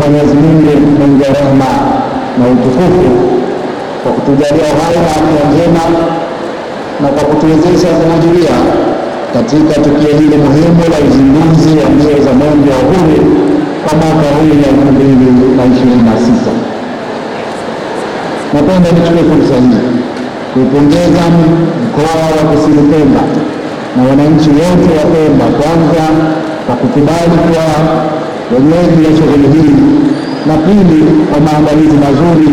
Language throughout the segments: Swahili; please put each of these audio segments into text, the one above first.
Mwenyezi Mungu mwingi wa rehema na utukufu kwa kutujalia uhai na afya njema na kwa kutuwezesha kuhudhuria katika tukio hili muhimu la uzinduzi wa mbio za Mwenge wa Uhuru kwa mwaka huu wa 2026. Napenda nichukue fursa hii kuipongeza mkoa wa Kusini Pemba na wananchi wote wa Pemba, kwanza kwa kukubali kuwa wenyeji wa shughuli hii, na pili kwa maandalizi mazuri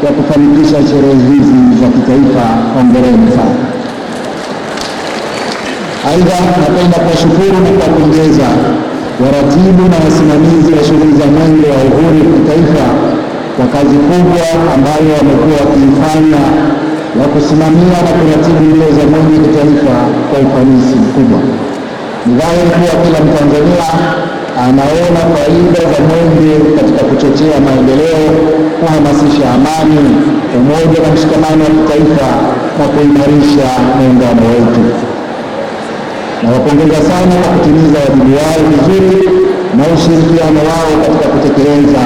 ya kufanikisha sherehe hizi za kitaifa. Hongereni sana. Aidha, napenda kuwashukuru na kuwapongeza waratibu na wasimamizi wa shughuli za Mwenge wa Uhuru kitaifa kwa kazi kubwa ambayo wamekuwa wakiifanya ya kusimamia na kuratibu mbio za Mwenge kitaifa kwa ufanisi mkubwa. Ni dhahiri kuwa kila Mtanzania anaona faida za Mwenge katika kuchochea maendeleo, kuhamasisha amani, umoja na mshikamano wa kitaifa na kuimarisha muungano wetu. Nawapongeza sana kwa kutimiza wajibu wao vizuri na ushirikiano wao katika kutekeleza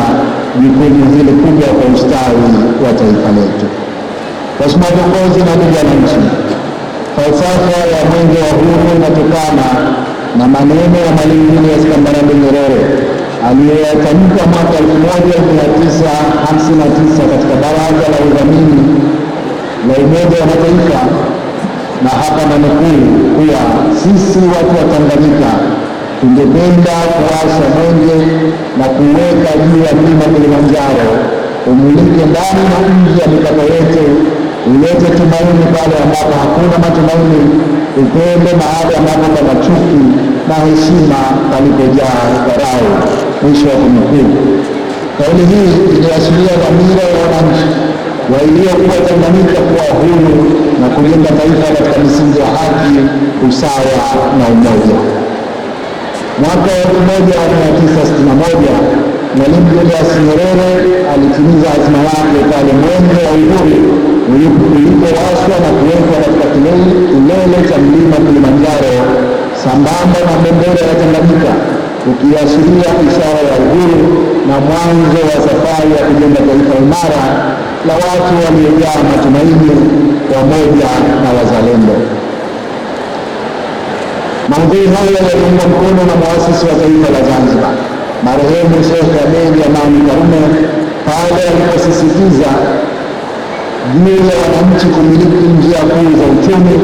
jukumu hili kubwa kwa ustawi wa taifa letu. Mheshimiwa viongozi na ndugu wananchi, falsafa ya Mwenge wa Uhuru inatokana na maneno ya Mwalimu Julius Kambarage Nyerere aliyoyatamka mwaka 1959 katika Baraza la Udhamini la Umoja wa Mataifa, na hapa nanukuu, kuwa sisi watu wa Tanganyika tungependa kuwasha mwenge na kuweka juu ya mlima Kilimanjaro, umulike ndani na nje ya mipaka yetu, ulete tumaini pale ambapo hakuna matumaini, upendo mahali ambapo pana chuki, na heshima palipojaa dharau. Mwisho wa kunukuu. Kauli hii iliashiria dhamira ya wananchi waliokuwa Tanganyika kuwa huru na kujenga taifa katika misingi ya haki, usawa na umoja. Mwaka 1961 Mwalimu Julius Nyerere alitimiza azma yake pale Mwenge wa Uhuru ulipowashwa na kuwekwa katika kilele cha mlima Kilimanjaro sambamba na bendera ya Tanganyika, ukiashiria ishara ya uhuru na mwanzo wa safari ya kujenga taifa imara la watu waliojaa matumaini, wamoja na wazalendo. Maudhui haya yaliungwa mkono na muasisi wa taifa la Zanzibar, marehemu Sheikh Abeid Amani Karume, pale aliposisitiza juu ya wananchi kumiliki njia kuu za uchumi,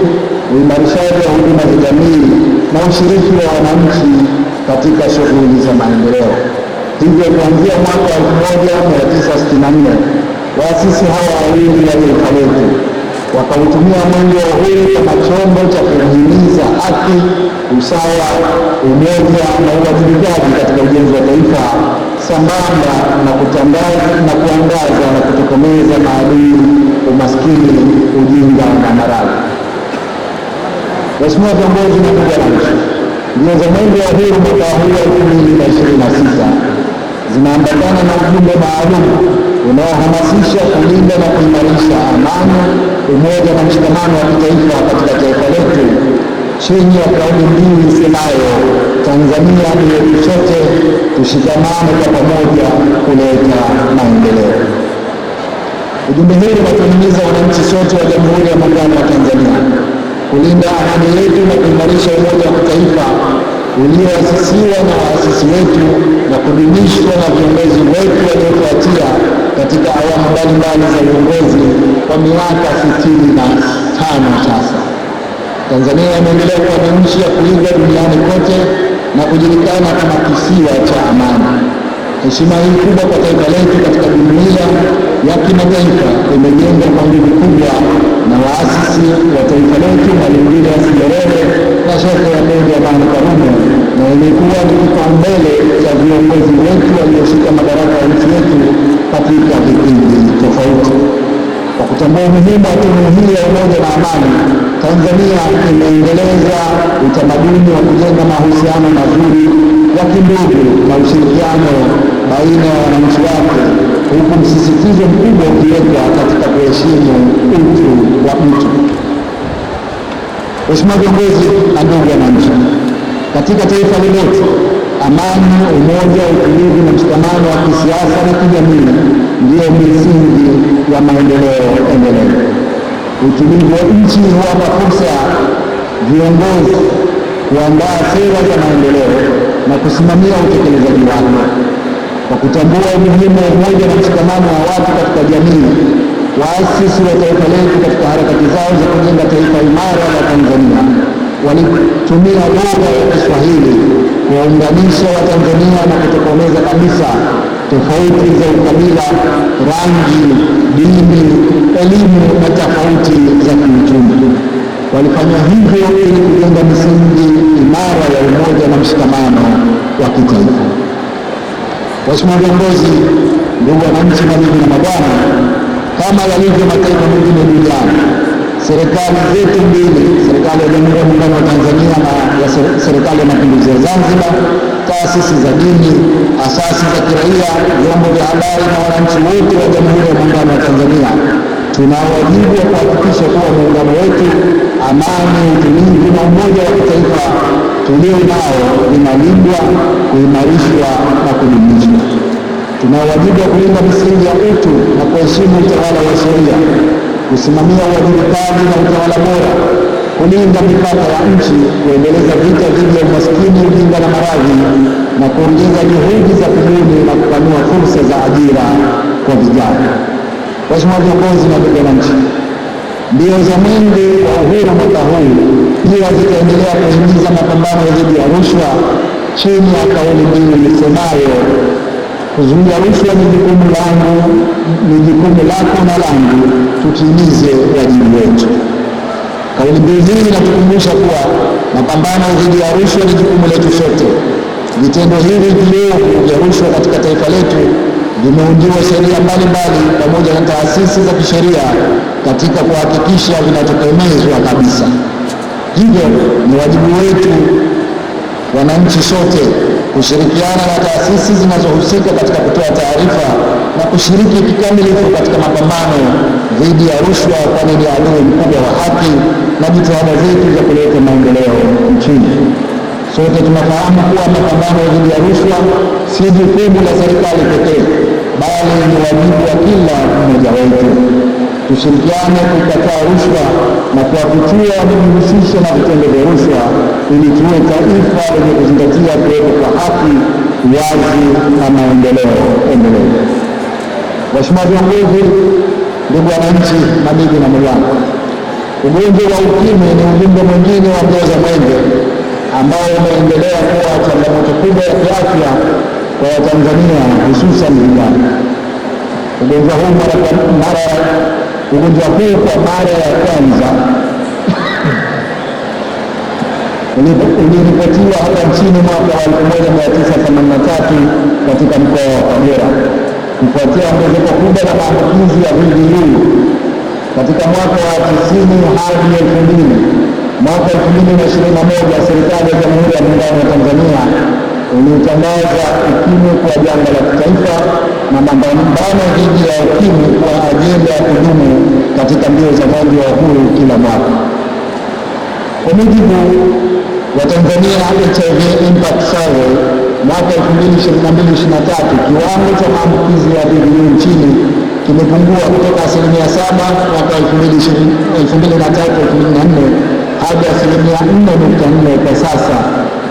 uimarishaji wa huduma za jamii na ushiriki wa wananchi katika shughuli za maendeleo. Hivyo kuanzia mwaka 1964 waasisi hawa wawili wa taifa letu wakautumia Mwenge wa Uhuru kama chombo cha kuhimiza haki, usawa, umoja na uwajibikaji katika ujenzi wa taifa, sambamba na kuangaza na kutokomeza maadui, umaskini, ujinga na maradhi. Mheshimiwa viongozi na ndugu wananchi, mbio za Mwenge wa Uhuru mwaka huu 2026 zinaambatana na ujumbe maalum unaohamasisha kulinda na kuimarisha amani, umoja na mshikamano wa kitaifa katika taifa letu, chini ya kauli mbiu isemayo Tanzania ni yetu sote, tushikamane kwa pamoja kuleta maendeleo. Ujumbe huu unatuhimiza wananchi sote wa Jamhuri ya Muungano wa Tanzania kulinda amani yetu na kuimarisha umoja wa kitaifa ulioasisiwa na waasisi wetu na kudumishwa na viongozi wetu waliofuatia katika awamu mbalimbali za uongozi kwa miaka 65 sasa. Tanzania imeendelea kuwa ni nchi ya kuigwa duniani kote na kujulikana kama kisiwa cha amani. Heshima hii kubwa kwa taifa letu katika jumuiya ya kimataifa imejengwa kwa nguvu kubwa na waasisi wa taifa letu Mwalimu Julius Nyerere na Sheikh Abeid Amani Karume, na imekuwa ni kipaumbele cha viongozi wetu walioshika madaraka ya nchi yetu katika vipindi tofauti. Kwa kutambua umuhimu wa tunu hii ya umoja na amani, Tanzania imeendeleza utamaduni wa kujenga mahusiano mazuri ya kindugu na ushirikiano baina ya wananchi wake, huku msisitizo mkubwa ukiwekwa katika kuheshimu utu wa mtu. Mheshimiwa viongozi na ndugu wananchi, katika taifa letu amani, umoja, utulivu na mshikamano wa kisiasa na kijamii ndiyo misingi ya maendeleo endelevu. Utulivu wa nchi huwapa fursa viongozi kuandaa sera za maendeleo na kusimamia utekelezaji wake. Kwa kutambua umuhimu wa umoja na mshikamano wa watu katika jamii, waasisi wa taifa letu katika harakati zao za kujenga taifa imara la Tanzania walitumia lugha ya Kiswahili kuwaunganisha Watanzania na kutokomeza kabisa tofauti za ukabila, rangi, dini, elimu na tofauti za kiuchumi. Walifanya hivyo ili kujenga misingi imara ya umoja na mshikamano wa kitaifa. Waheshimiwa viongozi, ndugu wananchi, mabibi na mabwana, kama yalivyo mataifa mengine duniani, serikali zetu mbili, serikali ya Jamhuri ya Muungano wa Tanzania na ya serikali ya Mapinduzi ya Zanzibar, taasisi za dini, asasi za kiraia, vyombo vya habari na wananchi wote wa Jamhuri ya Muungano wa Tanzania tuna wajibu wa kuhakikisha kuwa muungano wetu, amani, utulivu na umoja wa kitaifa tulio nao vinalindwa, kuimarishwa na kudumishwa. Tuna wajibu wa kulinda misingi ya utu na kuheshimu utawala wa sheria, kusimamia uwajibikaji na utawala bora, kulinda mipaka ya nchi, kuendeleza vita dhidi ya umaskini, ujinga na maradhi, na kuongeza juhudi za kubuni na kupanua fursa za ajira kwa vijana. Waheshimiwa viongozi na ndugu wananchi, mbio za Mwenge wa Uhuru mwaka huu pia zitaendelea kuhimiza mapambano dhidi ya rushwa chini ya kauli mbiu isemayo, kuzuia rushwa ni jukumu langu, ni jukumu lako na langu, tutimize wajibu wetu. Kauli mbiu hii inatukumbusha kuwa mapambano dhidi ya rushwa ni jukumu letu sote. Vitendo hivi viovu vya rushwa katika taifa letu vimeundiwa sheria mbalimbali pamoja na taasisi za kisheria katika kuhakikisha vinatokomezwa kabisa. Hivyo ni wajibu wetu wananchi sote kushirikiana na taasisi zinazohusika katika kutoa taarifa na kushiriki kikamilifu katika mapambano dhidi ya rushwa, kwani ni adui mkubwa wa haki na jitihada zetu za kuleta maendeleo nchini. Sote tunafahamu kuwa mapambano dhidi ya rushwa si jukumu la serikali pekee, bali ni wajibu wa kila mmoja wetu. Tushirikiane kukataa rushwa na kuwafichua wanaojihusisha na vitendo vya rushwa ili tuwe taifa lenye kuzingatia kuwepo kwa haki, uwazi na maendeleo endelevu. Waheshimiwa viongozi, ndugu wananchi, mabibi na mabwana, ugonjwa wa UKIMWI ni ujumbe mwingine wa mbio za Mwenge ambao umeendelea kuwa changamoto kubwa ya kiafya kwa Watanzania, hususan vijana. Ugonjwa huu kwa mara ya kwanza uliripotiwa hapa nchini mwaka wa 1983 katika mkoa wa Kagera kufuatia ongezeko kubwa la maambukizi ya VVU katika mwaka wa 90 hadi 2000. Mwaka 2021 serikali ya Jamhuri ya Muungano wa Tanzania ilitangaza UKIMWI kuwa janga la kitaifa na mapambano dhidi ya UKIMWI kwa ajenda ya kudumu katika mbio za Mwenge wa Uhuru kila mwaka. Kwa mujibu wa Tanzania HIV Impact Survey mwaka 2022-2023, kiwango cha maambukizi ya VVU nchini kimepungua kutoka 7% mwaka 2023-2024 hadi 4.4% kwa sasa,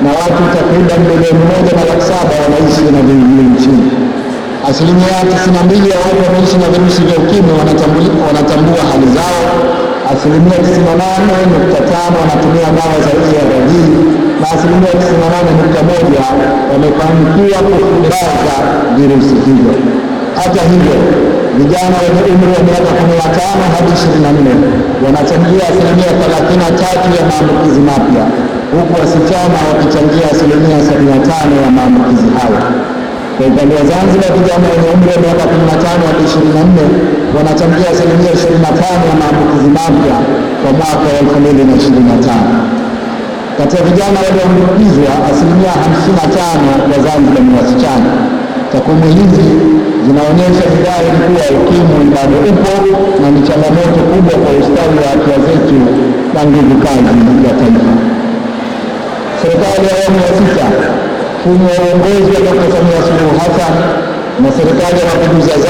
na watu takriban milioni 1.7 wanaishi na VVU nchini. Asilimia 92 ya watu wanaishi na virusi vya UKIMWI wanatambua hali zao. Asilimia 98.5 wanatumia dawa za ARV na asilimia 98.1 wamefanikiwa kufubaza virusi hivyo. Hata hivyo, vijana wenye umri wa miaka 15 hadi 24 wanachangia asilimia 33 ya maambukizi mapya, huku wasichana wakichangia asilimia 75 ya maambukizi hayo. Kwa upande wa Zanzibar, vijana wenye umri wa miaka 15 hadi 24 wanachangia asilimia 25 ya maambukizi mapya kwa mwaka wa 2025. Kati ya vijana walioambukizwa, asilimia 55 wa Zanzibar ni wasichana. Takwimu hizi zinaonyesha dhahiri kuwa UKIMWI bado upo na ni changamoto kubwa kwa ustawi wa afya zetu na nguvu kazi ya taifa. Serikali ya awamu ya 6 chini ya uongozi wa Dkt. Samia Suluhu Hassan na Serikali ya Mapinduzi